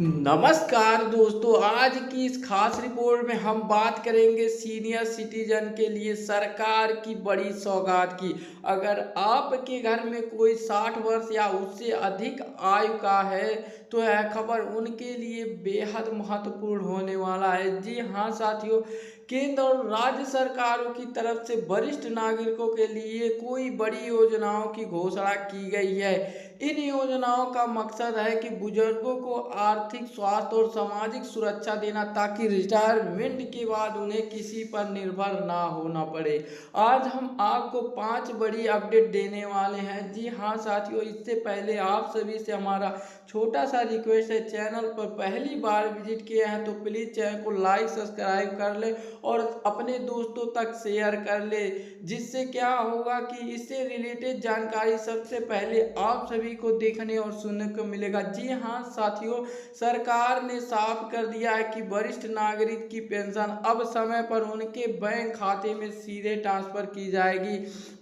नमस्कार दोस्तों, आज की इस खास रिपोर्ट में हम बात करेंगे सीनियर सिटीजन के लिए सरकार की बड़ी सौगात की। अगर आपके घर में कोई 60 वर्ष या उससे अधिक आयु का है तो यह खबर उनके लिए बेहद महत्वपूर्ण होने वाला है। जी हाँ साथियों, केंद्र और राज्य सरकारों की तरफ से वरिष्ठ नागरिकों के लिए कोई बड़ी योजनाओं की घोषणा की गई है। इन योजनाओं का मकसद है कि बुजुर्गों को आर्थिक, स्वास्थ्य और सामाजिक सुरक्षा देना, ताकि रिटायरमेंट के बाद उन्हें किसी पर निर्भर ना होना पड़े। आज हम आपको 5 बड़ी अपडेट देने वाले हैं। जी हाँ साथियों, इससे पहले आप सभी से हमारा छोटा सा रिक्वेस्ट है, चैनल पर पहली बार विजिट किए हैं तो प्लीज़ चैनल को लाइक सब्सक्राइब कर ले और अपने दोस्तों तक शेयर कर ले, जिससे क्या होगा कि इससे रिलेटेड जानकारी सबसे पहले आप सभी को देखने और सुनने को मिलेगा। जी हाँ साथियों, सरकार ने साफ कर दिया है कि वरिष्ठ नागरिक की पेंशन अब समय पर उनके बैंक खाते में सीधे ट्रांसफर की जाएगी।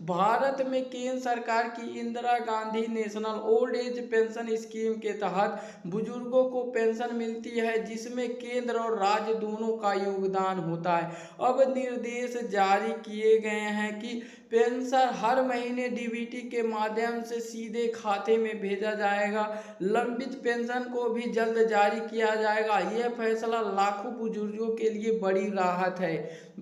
भारत में केंद्र सरकार की Indira Gandhi national old age pension scheme के तहत बुजुर्गों को पेंशन मिलती है, जिसमें केंद्र और राज्य दोनों का योगदान होता है। अब निर्देश जारी किए गए हैं कि पेंशन हर महीने डीबीटी के माध्यम से सीधे खाते में भेजा जाएगा। लंबित पेंशन को भी जल्द जारी किया जाएगा। यह फैसला लाखों बुजुर्गों के लिए बड़ी राहत है।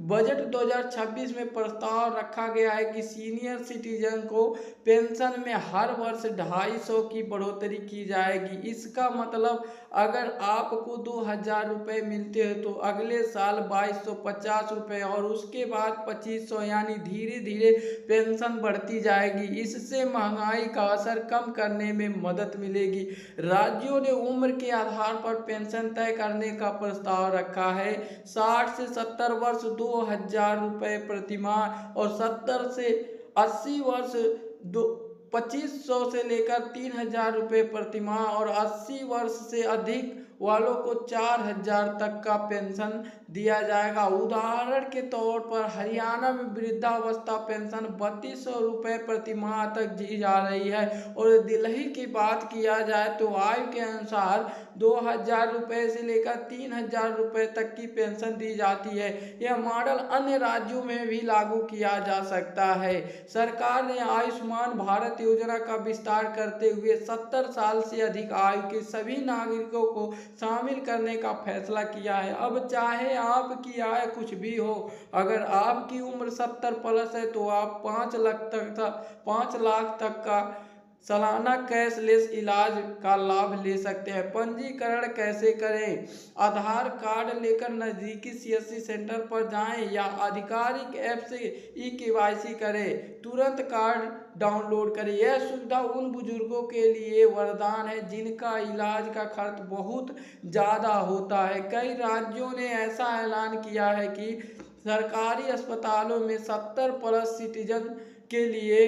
बजट 2026 में प्रस्ताव रखा गया है कि सीनियर सिटीजन को पेंशन में हर वर्ष 250 की बढ़ोतरी की जाएगी। इसका मतलब अगर आपको 2000 रुपये मिलते हैं तो अगले साल 2250 रुपये और उसके बाद 2500, यानी धीरे धीरे पेंशन बढ़ती जाएगी। इससे महंगाई का असर कम करने में मदद मिलेगी। राज्यों ने उम्र के आधार पर पेंशन तय करने का प्रस्ताव रखा है। 60 से 70 वर्ष 2000 रुपये प्रति माह और 70 से 80 वर्ष 2500 से लेकर 3000 रुपये प्रति माह और 80 वर्ष से अधिक वालों को 4000 तक का पेंशन दिया जाएगा। उदाहरण के तौर पर हरियाणा में वृद्धावस्था पेंशन 3200 रुपये प्रति माह तक दी जा रही है और दिल्ली की बात किया जाए तो आयु के अनुसार 2000 रुपये से लेकर 3000 रुपये तक की पेंशन दी जाती है। यह मॉडल अन्य राज्यों में भी लागू किया जा सकता है। सरकार ने आयुष्मान भारत योजना का विस्तार करते हुए 70 साल से अधिक आयु के सभी नागरिकों को शामिल करने का फैसला किया है। अब चाहे आपकी आय कुछ भी हो, अगर आपकी उम्र 70 प्लस है तो आप 5 लाख तक का सालाना कैशलेस इलाज का लाभ ले सकते हैं। पंजीकरण कैसे करें? आधार कार्ड लेकर नज़दीकी सीएससी सेंटर पर जाएं या आधिकारिक ऐप से ई-केवाईसी करें। तुरंत कार्ड डाउनलोड करें। यह सुविधा उन बुजुर्गों के लिए वरदान है जिनका इलाज का खर्च बहुत ज़्यादा होता है। कई राज्यों ने ऐसा ऐलान किया है कि सरकारी अस्पतालों में 70 प्लस सिटीजन के लिए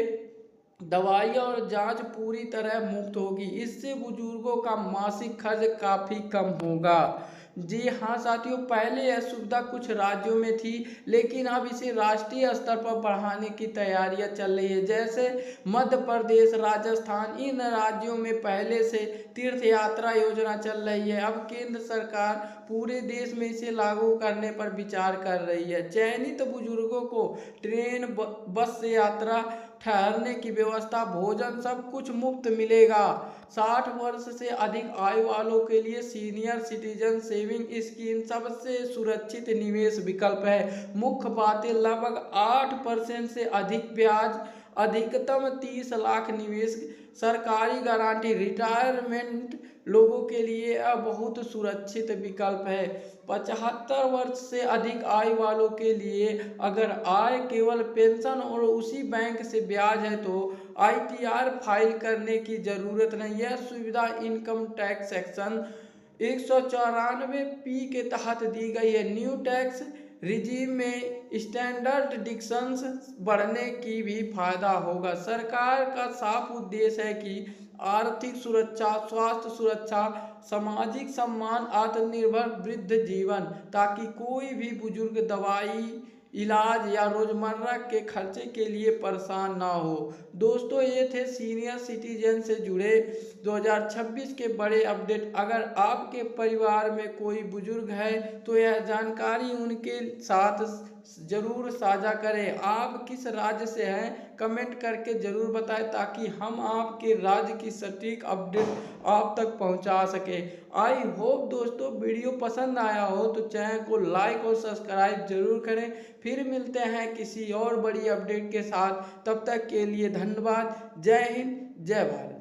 दवाइयाँ और जांच पूरी तरह मुफ्त होगी। इससे बुजुर्गों का मासिक खर्च काफ़ी कम होगा। जी हाँ साथियों, पहले यह सुविधा कुछ राज्यों में थी, लेकिन अब इसे राष्ट्रीय स्तर पर बढ़ाने की तैयारियां चल रही है। जैसे मध्य प्रदेश, राजस्थान, इन राज्यों में पहले से तीर्थ यात्रा योजना चल रही है। अब केंद्र सरकार पूरे देश में इसे लागू करने पर विचार कर रही है। चयनित बुजुर्गों को ट्रेन, बस से यात्रा, ठहरने की व्यवस्था, भोजन सब कुछ मुफ्त मिलेगा। 60 वर्ष से अधिक आयु वालों के लिए सीनियर सिटीजन सेविंग स्कीम सबसे सुरक्षित निवेश विकल्प है। मुख्य बातें, लगभग 8% से अधिक ब्याज, अधिकतम 30 लाख निवेश, सरकारी गारंटी, रिटायरमेंट लोगों के लिए अब बहुत सुरक्षित विकल्प है। 75 वर्ष से अधिक आयु वालों के लिए अगर आय केवल पेंशन और उसी बैंक से ब्याज है तो आईटीआर फाइल करने की जरूरत नहीं। यह सुविधा इनकम टैक्स सेक्शन 194 के तहत दी गई है। न्यू टैक्स रिजीम में स्टैंडर्ड डिडक्शंस बढ़ने की भी फायदा होगा। सरकार का साफ उद्देश्य है कि आर्थिक सुरक्षा, स्वास्थ्य सुरक्षा, सामाजिक सम्मान, आत्मनिर्भर वृद्ध जीवन, ताकि कोई भी बुजुर्ग दवाई इलाज या रोजमर्रा के खर्चे के लिए परेशान ना हो। दोस्तों, ये थे सीनियर सिटीजन से जुड़े 2026 के बड़े अपडेट। अगर आपके परिवार में कोई बुजुर्ग है तो यह जानकारी उनके साथ जरूर साझा करें। आप किस राज्य से हैं कमेंट करके जरूर बताएं, ताकि हम आपके राज्य की सटीक अपडेट आप तक पहुंचा सके। आई होप दोस्तों वीडियो पसंद आया हो तो चैनल को लाइक और सब्सक्राइब जरूर करें। फिर मिलते हैं किसी और बड़ी अपडेट के साथ, तब तक के लिए धन्यवाद। जय हिंद, जय भारत।